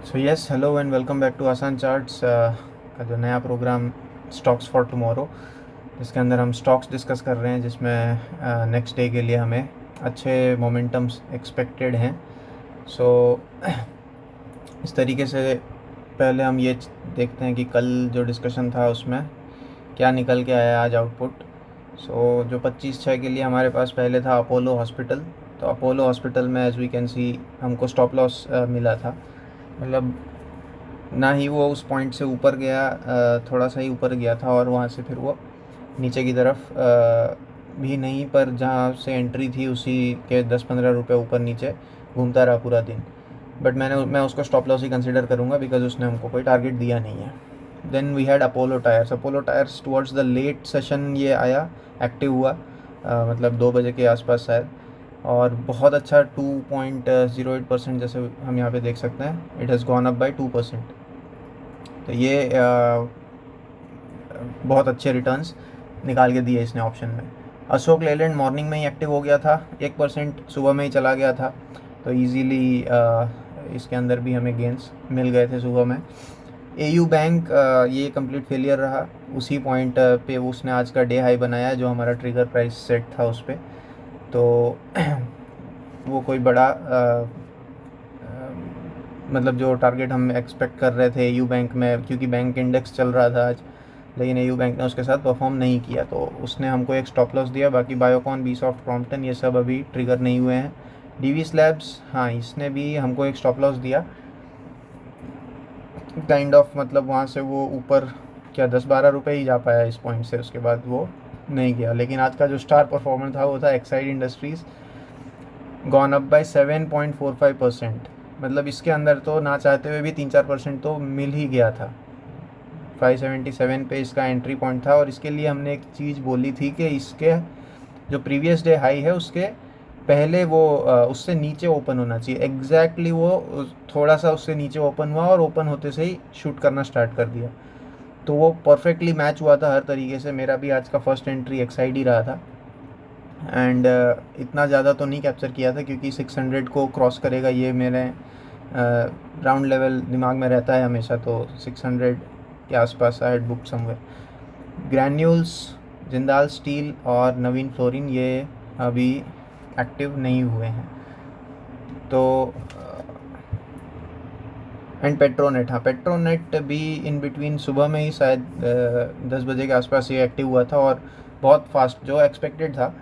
So yes, hello and welcome back to Aasan charts का जो नया प्रोग्राम स्टॉक्स फॉर टुमारो, जिसके अंदर हम स्टॉक्स डिस्कस कर रहे हैं, जिसमें नेक्स्ट डे के लिए हमें अच्छे मोमेंटम्स एक्सपेक्टेड हैं। सो इस तरीके से पहले हम ये देखते हैं कि कल जो डिस्कशन था उसमें क्या निकल के आया आज आउटपुट। जो 25/6 के लिए हमारे पास पहले था अपोलो हॉस्पिटल। तो अपोलो हॉस्पिटल में एज वी कैन सी हमको स्टॉप लॉस मिला था। मतलब ना ही वो उस पॉइंट से ऊपर गया, थोड़ा सा ही ऊपर गया था और वहाँ से फिर वो नीचे की तरफ भी नहीं, पर जहाँ से एंट्री थी उसी के 10-15 रुपये ऊपर नीचे घूमता रहा पूरा दिन। बट मैं उसको स्टॉप लॉस ही कंसिडर करूँगा बिकॉज उसने हमको कोई टारगेट दिया नहीं है। Then we had Apollo tyres towards the late session ये आया, एक्टिव हुआ, मतलब 2 बजे के आसपास शायद, और बहुत अच्छा 2.08% जैसे हम यहाँ पे देख सकते हैं, it has gone up by 2%। तो ये बहुत अच्छे रिटर्न्स निकाल के दिए इसने ऑप्शन में। अशोक लेलैंड मॉर्निंग में ही एक्टिव हो गया था, 1% सुबह में ही चला गया था, तो ईजीली इसके अंदर भी हमें गेंस मिल गए थे सुबह में। एयू बैंक ये कंप्लीट फेलियर रहा, उसी पॉइंट पे उसने आज का डे हाई बनाया जो हमारा ट्रिगर प्राइस सेट था उस पर। तो वो कोई बड़ा मतलब जो टारगेट हम एक्सपेक्ट कर रहे थे एयू बैंक में, क्योंकि बैंक इंडेक्स चल रहा था आज, लेकिन एयू बैंक ने उसके साथ परफॉर्म नहीं किया, तो उसने हमको एक स्टॉप लॉस दिया। बाकी बायोकॉन, बी सॉफ्ट, क्रॉम्पटन ये सब अभी ट्रिगर नहीं हुए हैं। डीवी स्लैब्स, हाँ, इसने भी हमको एक स्टॉप लॉस दिया काइंड ऑफ, मतलब वहाँ से वो ऊपर क्या 10-12 रुपये ही जा पाया इस पॉइंट से, उसके बाद वो नहीं गया। लेकिन आज का जो स्टार परफॉर्मर था वो था Exide industries, gone up by 7.45%। मतलब इसके अंदर तो ना चाहते हुए भी 3-4% तो मिल ही गया था। 577 पे इसका एंट्री पॉइंट था, और इसके लिए हमने एक चीज़ बोली थी कि इसके जो प्रीवियस डे हाई है उसके पहले वो उससे नीचे ओपन होना चाहिए। एग्जैक्टली वो थोड़ा सा उससे नीचे ओपन हुआ और ओपन होते से ही शूट करना स्टार्ट कर दिया, तो वो परफेक्टली मैच हुआ था हर तरीके से। मेरा भी आज का फर्स्ट एंट्री एक्साइड ही रहा था, एंड इतना ज़्यादा तो नहीं कैप्चर किया था क्योंकि 600 को क्रॉस करेगा ये मेरे राउंड लेवल दिमाग में रहता है हमेशा, तो 600 के आसपास I had book somewhere. Granules, Jindal steel और नवीन फ्लोरिन ये अभी एक्टिव नहीं हुए हैं। तो एंड पेट्रोनेट, हाँ, पेट्रोनेट भी इन बिटवीन सुबह में ही शायद 10 बजे के आसपास ये एक्टिव हुआ था, और बहुत फास्ट, जो एक्सपेक्टेड था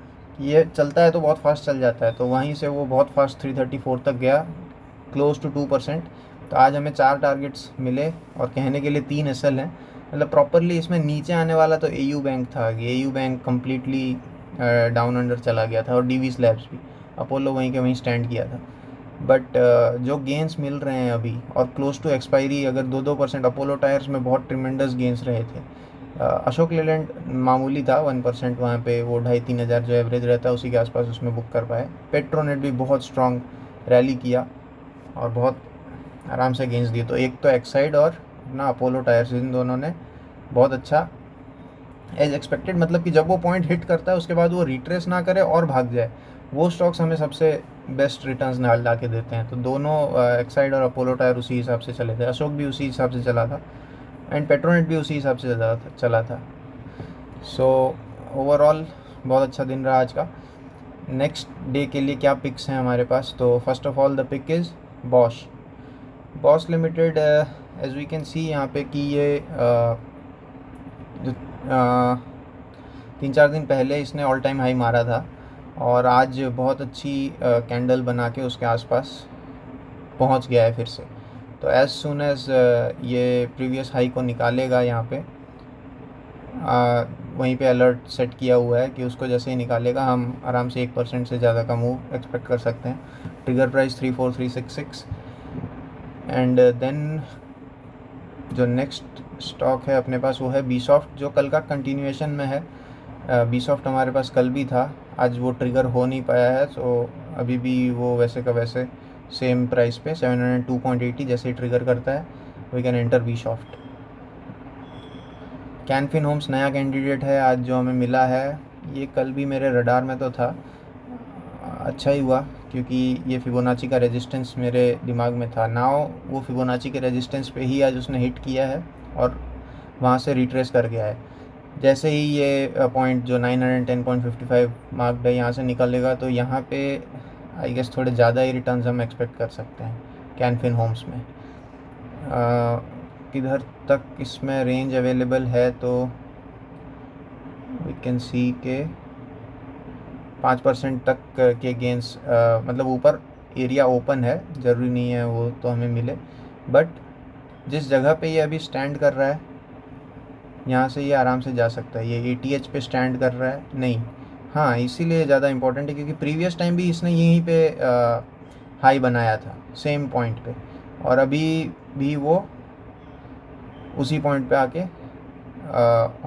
ये चलता है तो बहुत फास्ट चल जाता है, तो वहीं से वो बहुत फास्ट 334 तक गया, क्लोज टू 2%। तो आज हमें 4 टारगेट्स मिले और कहने के लिए 3 एसएल हैं। मतलब प्रॉपरली इसमें नीचे आने वाला तो एयू बैंक था, AU bank completely down under चला गया था, और डीवी स्लैब्स भी, अपोलो वहीं के वहीं स्टैंड किया था। बट जो गेंस मिल रहे हैं अभी और क्लोज टू एक्सपायरी, अगर 2-2%, अपोलो टायर्स में बहुत ट्रिमेंडस गेंस रहे थे। अशोक लेलैंड मामूली था, 1% वहाँ पे, वो 2,500-3,000 जो एवरेज रहता है उसी के आसपास उसमें बुक कर पाए। पेट्रोनेट भी बहुत स्ट्रॉन्ग रैली किया और बहुत आराम से गेंस दिए। तो एक तो एक्साइड और अपना अपोलो टायर्स, इन दोनों ने बहुत अच्छा एज एक्सपेक्टेड, मतलब कि जब वो पॉइंट हिट करता है उसके बाद वो रिट्रेस ना करे और भाग जाए, वो स्टॉक्स हमें सबसे बेस्ट रिटर्न्स ला के देते हैं। तो दोनों एक्साइड और अपोलो टायर उसी हिसाब से चले थे, अशोक भी उसी हिसाब से चला था, एंड पेट्रोनेट भी उसी हिसाब से चला था। सो ओवरऑल बहुत अच्छा दिन रहा आज का। नेक्स्ट डे के लिए क्या पिक्स हैं हमारे पास, तो first of all the pick is Bosch limited. As we can see यहाँ पे कि ये जो 3-4 दिन पहले इसने ऑल टाइम हाई मारा था, और आज बहुत अच्छी कैंडल बना के उसके आसपास पहुंच गया है फिर से। तो एज़ सुन एज़ ये प्रीवियस हाई को निकालेगा, यहाँ पे वहीं पे अलर्ट सेट किया हुआ है कि उसको जैसे ही निकालेगा हम आराम से 1% से ज़्यादा का मूव एक्सपेक्ट कर सकते हैं। Trigger price 34366। एंड देन जो नेक्स्ट स्टॉक है अपने पास वो है बी सॉफ्ट, जो कल का कंटिन्यूएशन में है। बी सॉफ्ट हमारे पास कल भी था, आज वो ट्रिगर हो नहीं पाया है, तो अभी भी वो वैसे का वैसे सेम प्राइस पे 702.80 जैसे ही ट्रिगर करता है we can enter be soft. Can Fin Homes नया कैंडिडेट है आज जो हमें मिला है, ये कल भी मेरे रडार में तो था, अच्छा ही हुआ क्योंकि ये फिबोनाची का रेजिस्टेंस मेरे दिमाग में था। नाउ वो फिबोनाची के रेजिस्टेंस पे ही आज उसने हिट किया है और वहाँ से रिट्रेस कर गया है। जैसे ही ये पॉइंट जो 910.55 मार्क्ड है यहाँ से निकलेगा तो यहाँ पे आई गेस थोड़े ज़्यादा ही रिटर्न्स हम एक्सपेक्ट कर सकते हैं कैन फिन होम्स में। किधर तक इसमें रेंज अवेलेबल है तो वी कैन सी के 5% तक के गेंस, मतलब ऊपर एरिया ओपन है, ज़रूरी नहीं है वो तो हमें मिले, बट जिस जगह पे ये अभी स्टैंड कर रहा है यहाँ से ये आराम से जा सकता है। ये ATH पे स्टैंड कर रहा है नहीं, हाँ इसीलिए ज़्यादा इम्पोर्टेंट है क्योंकि प्रीवियस टाइम भी इसने यहीं पे हाई बनाया था सेम पॉइंट पे, और अभी भी वो उसी पॉइंट पे आके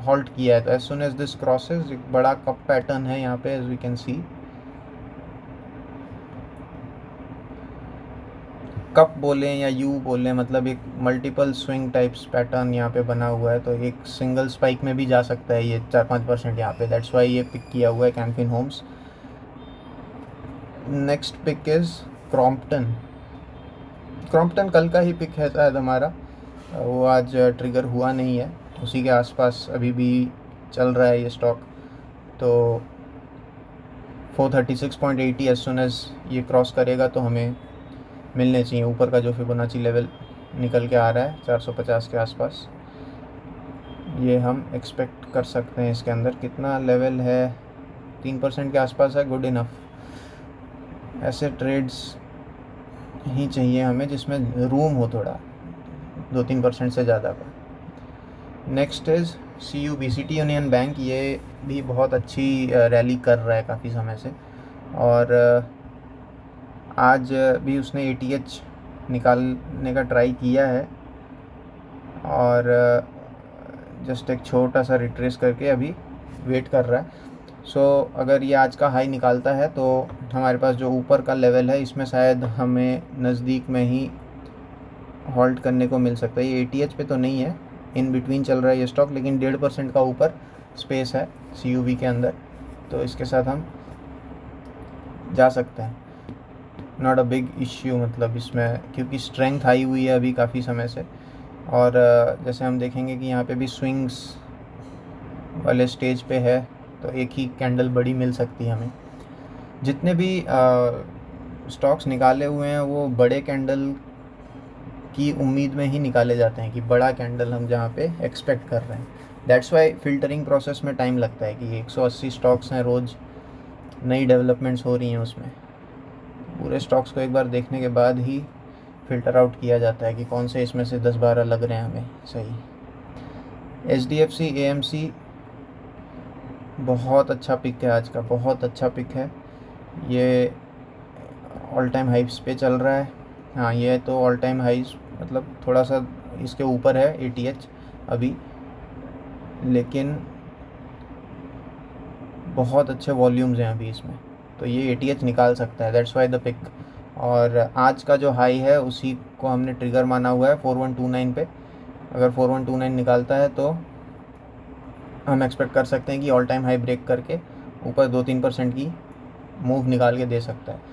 हॉल्ट किया है। तो as soon as this crosses, एक बड़ा कप पैटर्न है यहाँ पे as we can see. Cup बोलें या यू बोलें, मतलब एक मल्टीपल स्विंग टाइप्स पैटर्न यहाँ पे बना हुआ है, तो एक सिंगल स्पाइक में भी जा सकता है ये 4-5% यहाँ पे। दैट्स वाई ये पिक किया हुआ है Can Fin Homes. Next pick is Crompton. Crompton कल का ही पिक है शायद हमारा, वो आज ट्रिगर हुआ नहीं है, उसी के आसपास अभी भी चल रहा है ये स्टॉक। तो 436.80 एज सुन एज ये क्रॉस करेगा तो हमें मिलने चाहिए ऊपर का जो फिबोनाची लेवल निकल के आ रहा है 450 के आसपास, ये हम एक्सपेक्ट कर सकते हैं। इसके अंदर कितना लेवल है, 3% के आसपास है, गुड इनफ। ऐसे ट्रेड्स ही चाहिए हमें जिसमें रूम हो थोड़ा, 2-3% से ज़्यादा का। Next is CUB, city union bank. ये भी बहुत अच्छी रैली कर रहा है काफ़ी समय से, और आज भी उसने ATH निकालने का ट्राई किया है और जस्ट एक छोटा सा रिट्रेस करके अभी वेट कर रहा है। सो अगर ये आज का हाई निकालता है तो हमारे पास जो ऊपर का लेवल है इसमें शायद हमें नज़दीक में ही हॉल्ट करने को मिल सकता है। ये ATH पे तो नहीं है, इन बिटवीन चल रहा है ये स्टॉक, लेकिन 1.5% का ऊपर स्पेस है CUB के अंदर, तो इसके साथ हम जा सकते हैं। नॉट अ बिग इश्यू, मतलब इसमें क्योंकि स्ट्रेंथ आई हुई है अभी काफ़ी समय से, और जैसे हम देखेंगे कि यहाँ पे भी स्विंग्स वाले स्टेज पे है, तो एक ही कैंडल बड़ी मिल सकती है हमें। जितने भी स्टॉक्स निकाले हुए हैं वो बड़े कैंडल की उम्मीद में ही निकाले जाते हैं कि बड़ा कैंडल हम जहाँ पे एक्सपेक्ट कर रहे हैं। दैट्स वाई फिल्टरिंग प्रोसेस में टाइम लगता है कि 180 स्टॉक्स हैं, रोज़ नई डेवलपमेंट्स हो रही हैं, उसमें पूरे स्टॉक्स को एक बार देखने के बाद ही फ़िल्टर आउट किया जाता है कि कौन से इसमें से 10-12 लग रहे हैं हमें सही। HDFC AMC बहुत अच्छा पिक है आज का, बहुत अच्छा पिक है। ये ऑल टाइम हाइस पे चल रहा है, हाँ ये तो ऑल टाइम हाइस, मतलब थोड़ा सा इसके ऊपर है ATH अभी, लेकिन बहुत अच्छे वॉल्यूम्स हैं अभी इसमें, तो ये ATH निकाल सकता है। That's why the pick. और आज का जो हाई है उसी को हमने ट्रिगर माना हुआ है 4129 पे। अगर 4129 निकालता है तो हम एक्सपेक्ट कर सकते हैं कि ऑल टाइम हाई ब्रेक करके ऊपर 2-3% की मूव निकाल के दे सकता है।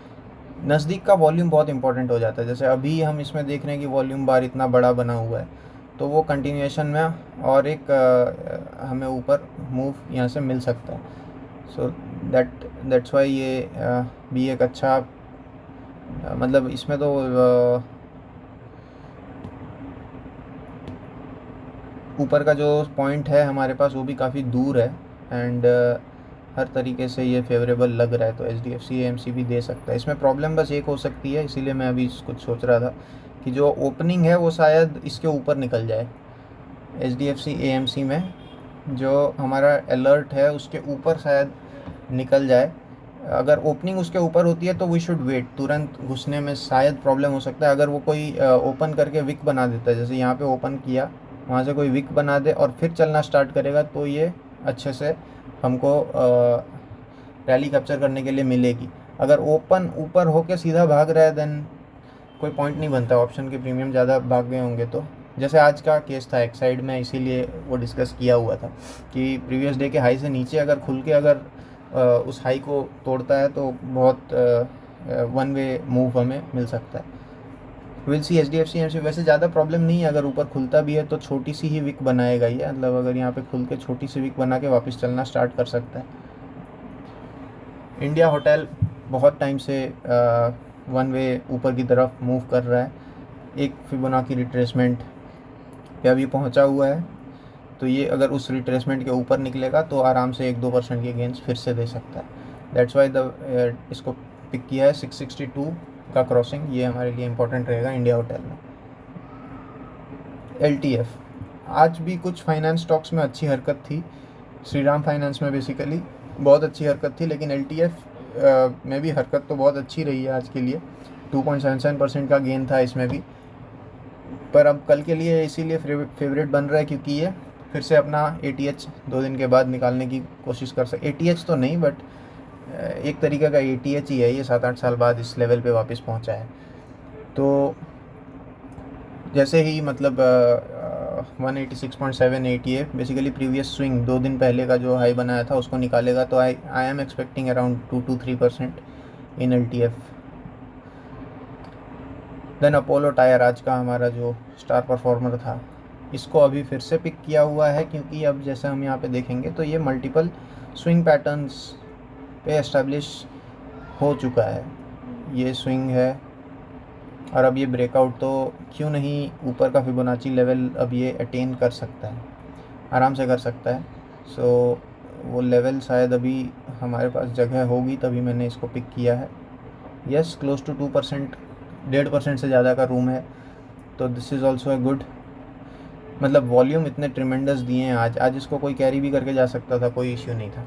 नज़दीक का वॉल्यूम बहुत इंपॉर्टेंट हो जाता है, जैसे अभी हम इसमें देख रहे हैं कि वॉल्यूम बार इतना बड़ा बना हुआ है, तो वो कंटिन्यूएशन में और एक हमें ऊपर मूव यहाँ से मिल सकता है। सो दैट्स वाई ये भी एक अच्छा, मतलब इसमें तो ऊपर का जो पॉइंट है हमारे पास वो भी काफ़ी दूर है, एंड हर तरीके से ये फेवरेबल लग रहा है, तो HDFC AMC भी दे सकता है। इसमें प्रॉब्लम बस एक हो सकती है, इसीलिए मैं अभी कुछ सोच रहा था कि जो ओपनिंग है वो शायद इसके ऊपर निकल जाए। HDFC AMC में जो हमारा अलर्ट है उसके ऊपर शायद निकल जाए। अगर ओपनिंग उसके ऊपर होती है तो वी शुड वेट, तुरंत घुसने में शायद प्रॉब्लम हो सकता है। अगर वो कोई ओपन करके विक बना देता है, जैसे यहाँ पे ओपन किया, वहाँ से कोई विक बना दे और फिर चलना स्टार्ट करेगा, तो ये अच्छे से हमको रैली कैप्चर करने के लिए मिलेगी। अगर ओपन ऊपर होके सीधा भाग रहा है देन कोई पॉइंट नहीं बनता, ऑप्शन के प्रीमियम ज़्यादा भाग गए होंगे तो, जैसे आज का केस था एक साइड में, इसीलिए वो डिस्कस किया हुआ था कि प्रीवियस डे के हाई से नीचे अगर खुल के अगर उस हाई को तोड़ता है तो बहुत वन वे मूव हमें मिल सकता है। विल सी HDFC AMC वैसे ज़्यादा प्रॉब्लम नहीं है, अगर ऊपर खुलता भी है तो छोटी सी ही विक बनाएगा ये, मतलब अगर यहाँ पे खुल के छोटी सी विक बना के वापस चलना स्टार्ट कर सकता है। इंडिया होटल बहुत टाइम से वन वे ऊपर की तरफ मूव कर रहा है, एक फिबोनाची रिट्रेसमेंट पे अभी पहुँचा हुआ है, तो ये अगर उस रिट्रेसमेंट के ऊपर निकलेगा तो आराम से 1-2% के गेंस फिर से दे सकता है। दैट्स वाई इसको पिक किया है। 662 का क्रॉसिंग ये हमारे लिए इम्पोर्टेंट रहेगा इंडिया होटल में। LTF आज भी कुछ फाइनेंस स्टॉक्स में अच्छी हरकत थी, श्रीराम फाइनेंस में बेसिकली बहुत अच्छी हरकत थी, लेकिन LTF में भी हरकत तो बहुत अच्छी रही है आज के लिए। 2.77% का गेन था इसमें भी, पर अब कल के लिए इसीलिए फेवरेट बन रहा है क्योंकि ये फिर से अपना ATH 2 दिन के बाद निकालने की कोशिश कर सकते। ATH तो नहीं, बट एक तरीके का ATH ही है ये, 7-8 साल बाद इस लेवल पे वापस पहुंचा है। तो जैसे ही मतलब 186.7 ATA बेसिकली प्रीवियस स्विंग 2 दिन पहले का जो हाई बनाया था उसको निकालेगा, तो I am expecting around 2-3% in LTF। Then Apollo tyre आज का हमारा जो स्टार परफॉर्मर था, इसको अभी फिर से पिक किया हुआ है क्योंकि अब जैसे हम यहाँ पे देखेंगे तो ये मल्टीपल स्विंग पैटर्न्स पे एस्टेब्लिश हो चुका है। ये स्विंग है और अब ये ब्रेकआउट, तो क्यों नहीं ऊपर का फिबोनाची लेवल अब ये अटेन कर सकता है, आराम से कर सकता है। सो वो लेवल शायद अभी हमारे पास जगह होगी तभी मैंने इसको पिक किया है। यस, क्लोज टू 2%, 1.5% से ज़्यादा का रूम है, तो this is also a good. मतलब वॉल्यूम इतने ट्रिमेंडस दिए हैं आज इसको कोई कैरी भी करके जा सकता था, कोई इश्यू नहीं था।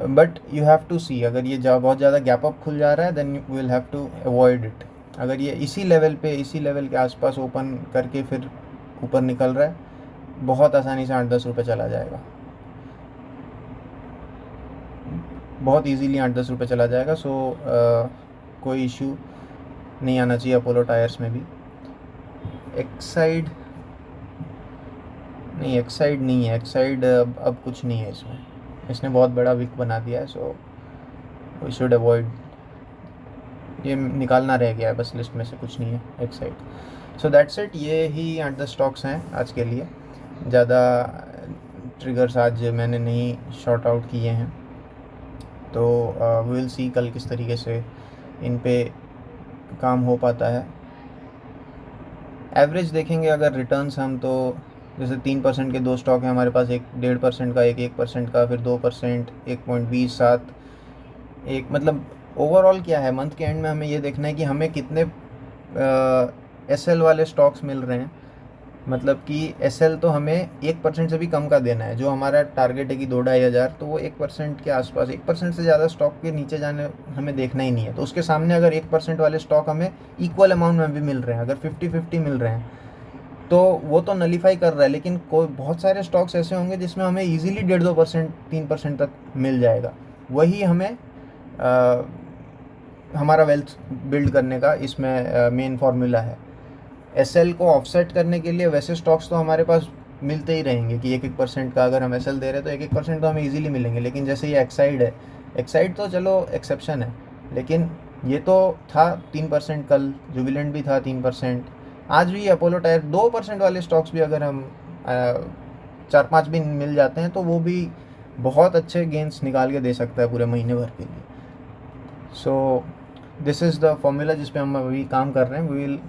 बट यू हैव टू सी, अगर ये बहुत ज़्यादा गैप अप खुल जा रहा है then you will have to avoid it. अगर ये इसी लेवल के आसपास ओपन करके फिर ऊपर निकल रहा है, बहुत आसानी से 8-10 रुपये चला जाएगा, बहुत इजीली 8-10 रुपये चला जाएगा। सो कोई इशू नहीं आना चाहिए अपोलो टायर्स में भी। एक्साइड नहीं है, एक्साइड अब कुछ नहीं है इसमें, इसने बहुत बड़ा विक बना दिया है, सो वी शुड अवॉइड, ये निकालना रह गया है बस लिस्ट में से, कुछ नहीं है एक्साइड। सो दैट्स इट, ये ही 8-10 स्टॉक्स हैं आज के लिए, ज़्यादा ट्रिगर्स आज मैंने नहीं शॉर्ट आउट किए हैं, तो वी विल सी कल किस तरीके से इन पे काम हो पाता है। एवरेज देखेंगे अगर रिटर्न्स हम, तो जैसे 3% के 2 स्टॉक हैं हमारे पास, एक 1.5% का, एक 1% का, फिर 2%, 1.27, एक, मतलब ओवरऑल क्या है, मंथ के एंड में हमें ये देखना है कि हमें कितने SL वाले स्टॉक्स मिल रहे हैं। मतलब कि SL तो हमें 1% से भी कम का देना है, जो हमारा टारगेट है कि 2-2.5 हज़ार, तो वो 1% के आसपास, 1% से ज़्यादा स्टॉक के नीचे जाने हमें देखना ही नहीं है। तो उसके सामने अगर 1% वाले स्टॉक हमें इक्वल अमाउंट में भी मिल रहे हैं, अगर 50-50 मिल रहे हैं, तो वो तो नलीफाई कर रहा है, लेकिन कोई बहुत सारे स्टॉक्स ऐसे होंगे जिसमें हमें इजीली 1.5%, 3% तक मिल जाएगा। वही हमें हमारा वेल्थ बिल्ड करने का इसमें मेन फार्मूला है। SL को ऑफसेट करने के लिए वैसे स्टॉक्स तो हमारे पास मिलते ही रहेंगे कि 1-1% का अगर हम SL दे रहे हैं तो 1-1% तो हमें इजीली मिलेंगे, लेकिन जैसे ये एक्साइड है, एक्साइड तो चलो एक्सेप्शन है, लेकिन ये तो था 3%, कल जुबिलेंट भी था 3%, आज भी अपोलो टायर 2% वाले स्टॉक्स भी अगर हम 4-5 भी मिल जाते हैं तो वो भी बहुत अच्छे गेंस निकाल के दे सकता है पूरे महीने भर के लिए। So this is the formula जिस पे हम अभी काम कर रहे हैं। वी विल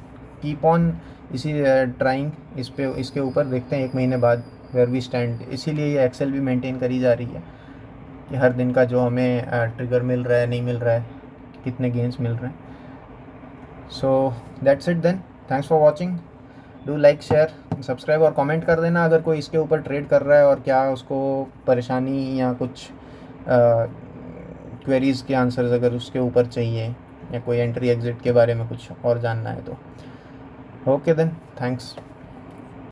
कीप ऑन इसी ट्राइंग, इसके ऊपर देखते हैं 1 महीने बाद वेयर वी स्टैंड। इसीलिए ये एक्सेल भी मेंटेन करी जा रही है कि हर दिन का जो हमें ट्रिगर मिल रहा है, नहीं मिल रहा है, कितने गेंस मिल रहे हैं। So that's it then, thanks for watching, do like, share, subscribe और कमेंट कर देना अगर कोई इसके ऊपर ट्रेड कर रहा है और क्या उसको परेशानी या कुछ क्वेरीज़ के आंसर्स अगर उसके ऊपर चाहिए, या कोई एंट्री एग्ज़िट के बारे में कुछ और जानना है तो। Okay then, thanks.